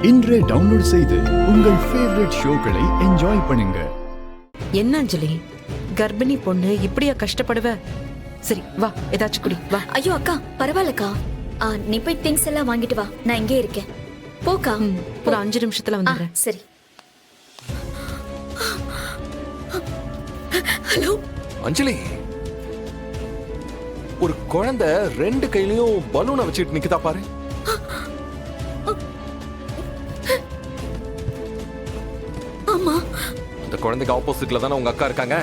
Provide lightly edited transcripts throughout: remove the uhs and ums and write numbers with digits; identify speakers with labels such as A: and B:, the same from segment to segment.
A: இன்றே டவுன்லோட் செய்து உங்கள் ஃபேவரட் ஷோக்களை என்ஜாய் பண்ணுங்க.
B: என்ன அஞ்சலி, கர்ப்பிணி பொண்ணு இப்படியா கஷ்டப்படுவ? சரி வா, ஏதாச்சும் குடி வா.
C: ஐயோ அக்கா, பரவாயில்லக்கா. நீ போய் திங்ஸ் எல்லாம் வாங்கிட்டு வா, நான் இங்கே இருக்கேன். போக்கா.
B: ஒரு 5 நிமிஷத்துல வந்துடுறேன்.
C: சரி. ஹலோ
D: அஞ்சலி, ஒரு குழந்தை 2 கையிலயும் பலூனை வச்சுட்டு நிக்குதா பாரு.
C: ஆமா,
D: இந்த குழந்தைக்கு ஆப்போசிட்ல தானே உங்க அக்கா இருக்காங்க.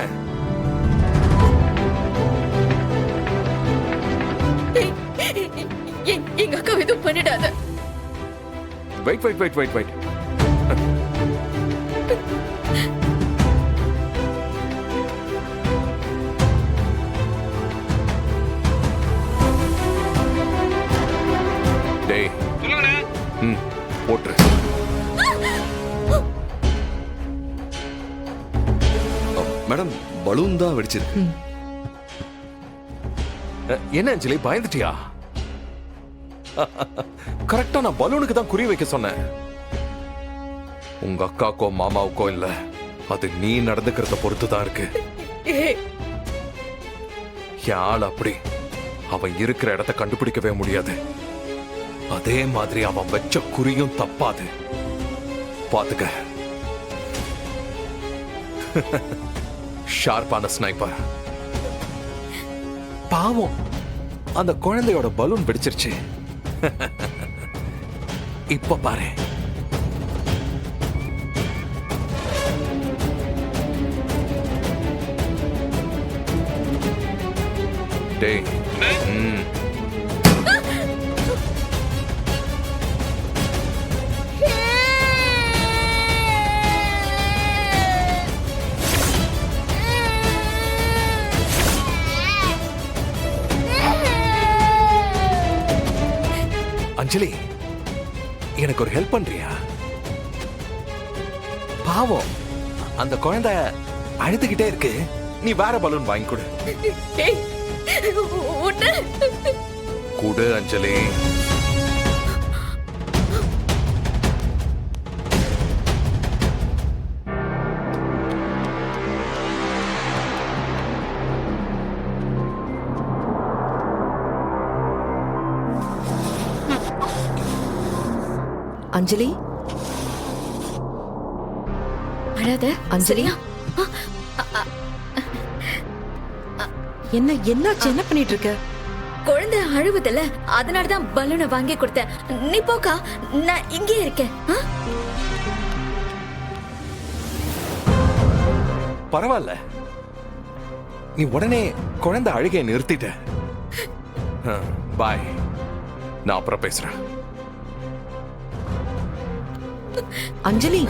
C: எங்க அக்கா எதுவும் பண்ணிடாத.
D: Wait wait wait wait wait டேய், போட்டுரு.
E: மேடம், பலூன் தான் வெடிச்சிருக்கு.
D: என்ன அஞ்சலி, பயந்துட்டியா? கரெக்டா நான் பலூனுக்கு தான் குறி வைக்க சொன்னேன். உங்க அக்காக்கோ மாமாவுக்கோ இல்ல, அது நீ நடந்துக்கிறத பொறுத்து தான் இருக்கு. என் ஆள் அப்படி, அவன் இருக்கிற இடத்தை கண்டுபிடிக்கவே முடியாது. அதே மாதிரி அவன் வச்ச குறியும் தப்பாது. பாத்துக்க. ஷார்ப்பான ஸ்னைப்பர். பாவம், அந்த குழந்தையோட பலூன் வெடிச்சிருச்சு. இப்ப பாரு. டேய், அஞ்சலி, எனக்கு ஒரு ஹெல்ப் பண்றியா? பாவம், அந்த குழந்தை அழுதுகிட்டே இருக்கு. நீ வேற பலூன் வாங்கி கொடு. கொடு அஞ்சலி.
B: அஞ்சலி,
C: அழாத
B: அஞ்சலி. என்ன என்னாச்சு? என்ன பண்ணிட்டு இருக்க?
C: குழந்தை அழுவுதல்ல, அதனாலதான் பலூனை வாங்கி கொடுத்தேன். நீ போக்கா, நான் இங்கே இருக்கேன்.
D: பரவாயில்ல, நீ உடனே குழந்தை அழுகையை நிறுத்திட்ட. பாய், நான் அப்புறம் பேசுறேன்.
B: அஞ்சலி,